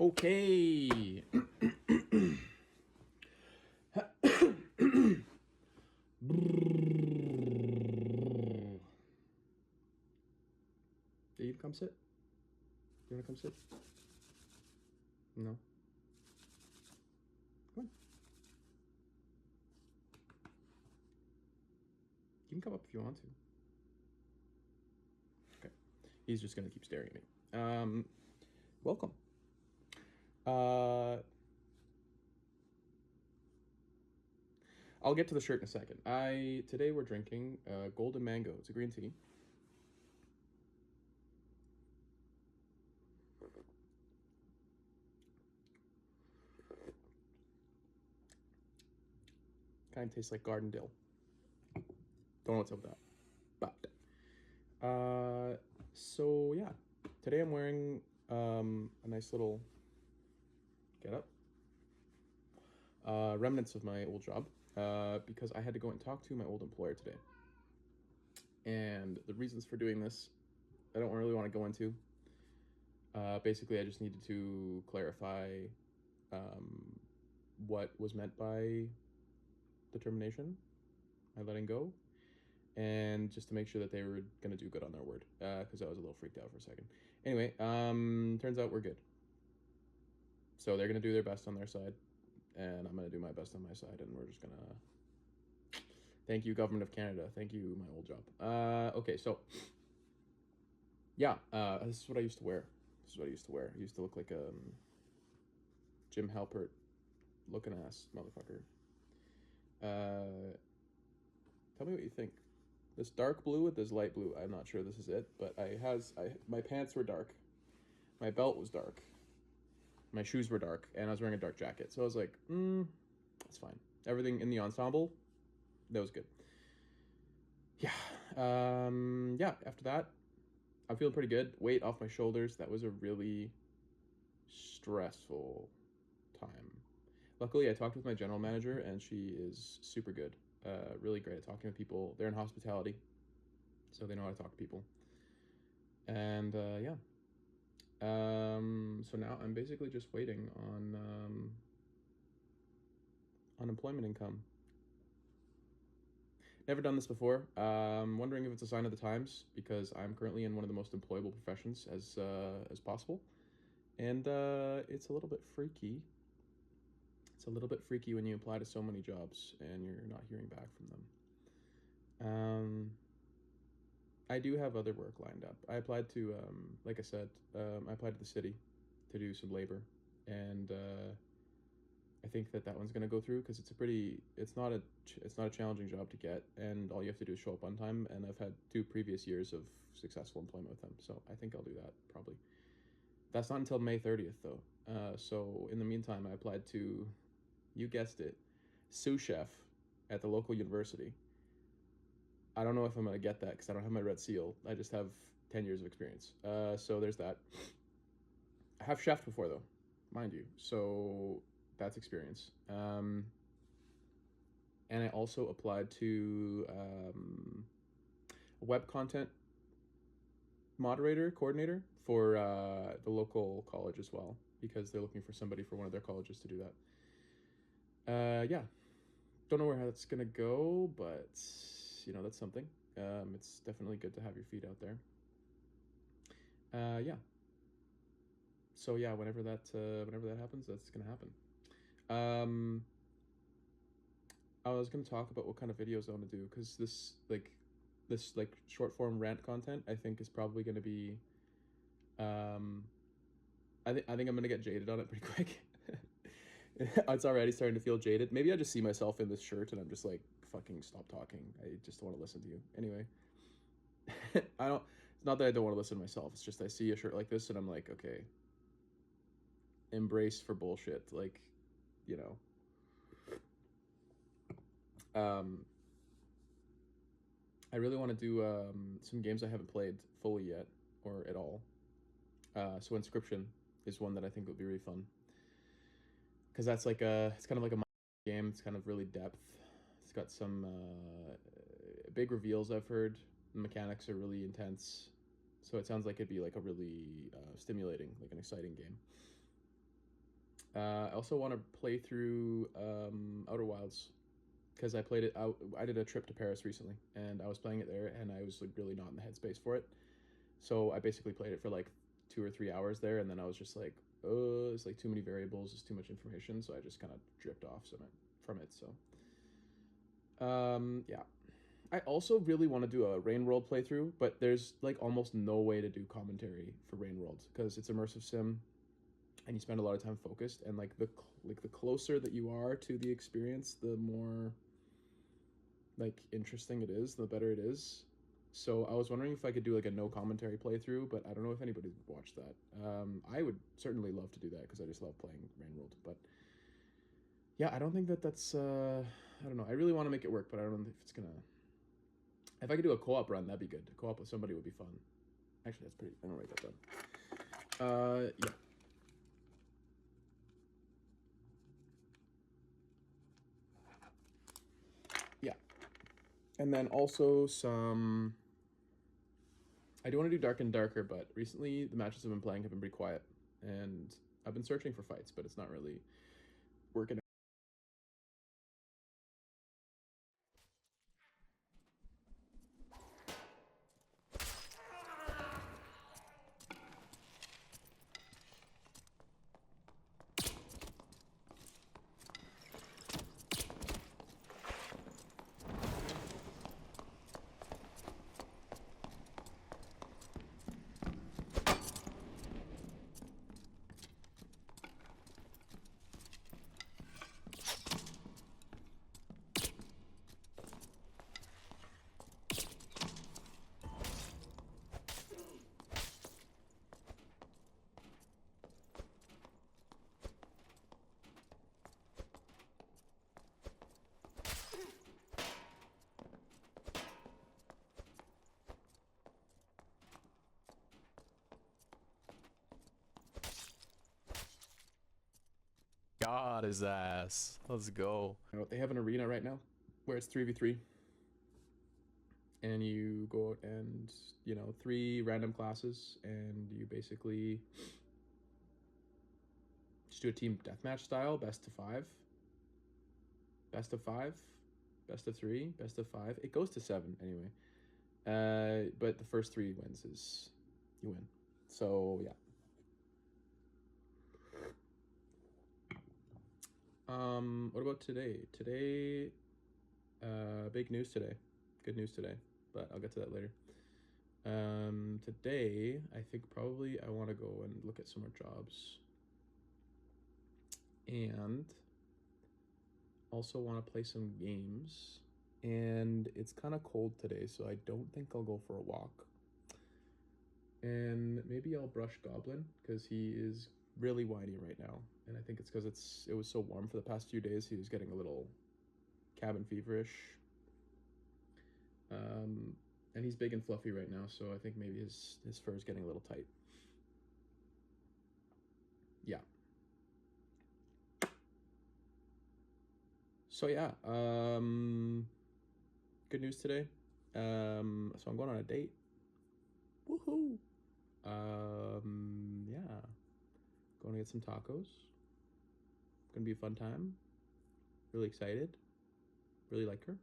Okay. Do you come sit? You wanna come sit? No. Come on. You can come up if you want to. Okay. He's just gonna keep staring at me. Welcome. I'll get to the shirt in a second. Today we're drinking Golden Mango. It's a green tea. Kind of tastes like garden dill. Don't know what's up with that. But so yeah, today I'm wearing a nice little getup. Remnants of my old job because I had to go and talk to my old employer today. And the reasons for doing this, I don't really want to go into. Basically, I just needed to clarify what was meant by the termination, my letting go, and just to make sure that they were going to do good on their word, because I was a little freaked out for a second. Anyway, turns out we're good. So they're going to do their best on their side, and I'm going to do my best on my side, and we're just going to... Thank you, Government of Canada. Thank you, my old job. Okay, so... Yeah, this is what I used to wear. I used to look like a Jim Halpert looking ass motherfucker. Tell me what you think. This dark blue with this light blue, I'm not sure this is it, but my pants were dark. My belt was dark. My shoes were dark, and I was wearing a dark jacket. So I was like, that's fine. Everything in the ensemble, that was good. Yeah. Yeah, after that, I'm feeling pretty good. Weight off my shoulders. That was a really stressful time. Luckily, I talked with my general manager, and she is super good. Really great at talking to people. They're in hospitality, so they know how to talk to people. And yeah. So now I'm basically just waiting on unemployment income. Never done this before. Wondering if it's a sign of the times, because I'm currently in one of the most employable professions as possible, and it's a little bit freaky. It's a little bit freaky when you apply to so many jobs and you're not hearing back from them. I do have other work lined up. I applied to, like I said, I applied to the city to do some labor, and I think that one's gonna go through because it's not a challenging job to get, and all you have to do is show up on time. And I've had 2 previous years of successful employment with them, so I think I'll do that probably. That's not until May 30th though. So in the meantime, I applied to, you guessed it, sous chef at the local university. I don't know if I'm gonna get that because I don't have my red seal. I just have 10 years of experience. So there's that. I have chefed before though, mind you. So that's experience. And I also applied to a web content coordinator for the local college as well, because they're looking for somebody for one of their colleges to do that. Yeah, don't know where that's gonna go, but that's something. It's definitely good to have your feet out there. Yeah. So yeah, whenever that happens, that's gonna happen. I was gonna talk about what kind of videos I want to do, because this short form rant content, I think, is probably gonna be. I think I'm gonna get jaded on it pretty quick. It's already starting to feel jaded. Maybe I just see myself in this shirt and I'm just like, fucking stop talking. I just don't want to listen to you. Anyway, I don't. It's not that I don't want to listen to myself. It's just I see a shirt like this and I'm like, okay, embrace for bullshit. Like, you know. I really want to do some games I haven't played fully yet, or at all. So Inscription is one that I think would be really fun, because it's kind of like a game. It's kind of really depth. It's got some big reveals, I've heard. The mechanics are really intense, so it sounds like it'd be like a really stimulating, like an exciting game. I also want to play through Outer Wilds because I played it out. I did a trip to Paris recently, and I was playing it there, and I was like really not in the headspace for it. So I basically played it for like 2 or 3 hours there, and then I was just like, oh, it's like too many variables, it's too much information, so I just kind of dripped off from it. So, yeah. I also really want to do a Rain World playthrough, but there's like almost no way to do commentary for Rain World because it's immersive sim, and you spend a lot of time focused, and like the closer that you are to the experience, the more like interesting it is, the better it is. So I was wondering if I could do like a no commentary playthrough, but I don't know if anybody would watch that. I would certainly love to do that because I just love playing Rain World. But yeah, I don't think that's. I don't know. I really want to make it work, but I don't know if it's gonna. If I could do a co-op run, that'd be good. Co-op with somebody would be fun. Actually, that's pretty. I'm gonna write that down. Yeah. Yeah. And then also some. I do want to do Dark and Darker, but recently the matches I've been playing have been pretty quiet, and I've been searching for fights, but it's not really working. God his ass. Let's go. They have an arena right now where it's 3v3, and you go out and three random classes, and you basically just do a team deathmatch style, best of five, best of five, best of three, best of five. It goes to seven anyway. But the first three wins is you win. So yeah. What about today? Today, big news today. Good news today, but I'll get to that later. Today, I think probably I want to go and look at some more jobs. And also want to play some games. And it's kind of cold today, so I don't think I'll go for a walk. And maybe I'll brush Goblin because he is really whiny right now. And I think it's because it was so warm for the past few days. He was getting a little cabin feverish. And he's big and fluffy right now, so I think maybe his fur is getting a little tight. Yeah. So yeah, good news today. So I'm going on a date. Woohoo! Yeah, going to get some tacos. Gonna be a fun time. Really excited. Really like her.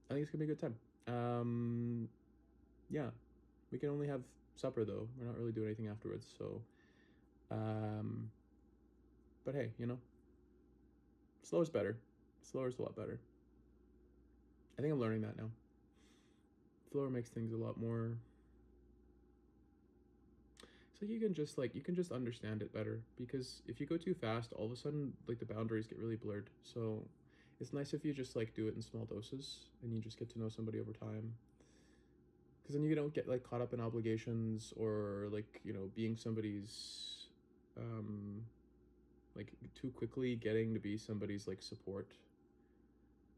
I think it's gonna be a good time. Yeah, we can only have supper though. We're not really doing anything afterwards. So, but hey, slow is better. Slower is a lot better. I think I'm learning that now. Slower makes things a lot more. So you can just understand it better, because if you go too fast, all of a sudden like the boundaries get really blurred. So it's nice if you just like do it in small doses and you just get to know somebody over time. Because then you don't get like caught up in obligations or like being somebody's like too quickly getting to be somebody's like support,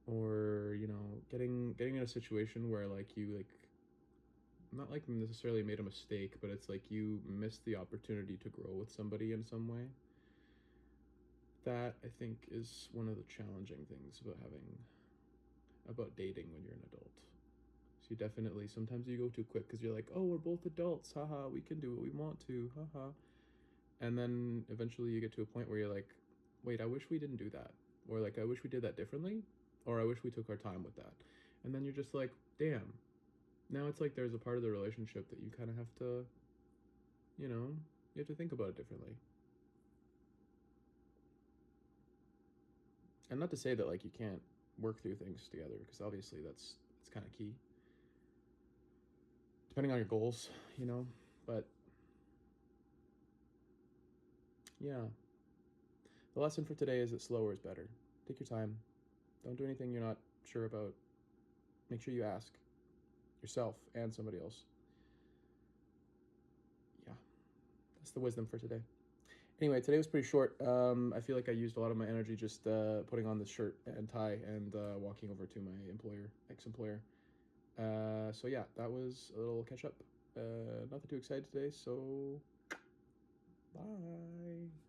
or getting in a situation where like you like not like necessarily made a mistake, but it's like you missed the opportunity to grow with somebody in some way. That I think is one of the challenging things about dating when you're an adult. So you definitely sometimes you go too quick because you're like, oh, we're both adults, haha, we can do what we want to, haha. And then eventually you get to a point where you're like, wait, I wish we didn't do that. Or like, I wish we did that differently. Or I wish we took our time with that. And then you're just like, damn. Now it's like there's a part of the relationship that you kind of have to, you know, you have to think about it differently. And not to say that like you can't work through things together, because obviously that's kind of key. Depending on your goals, you know, but yeah. The lesson for today is that slower is better. Take your time. Don't do anything you're not sure about. Make sure you ask yourself and somebody else. Yeah, that's the wisdom for today. Anyway, today was pretty short. I feel like I used a lot of my energy just putting on this shirt and tie and walking over to my ex-employer. So yeah, that was a little catch up. Nothing too excited today, so bye.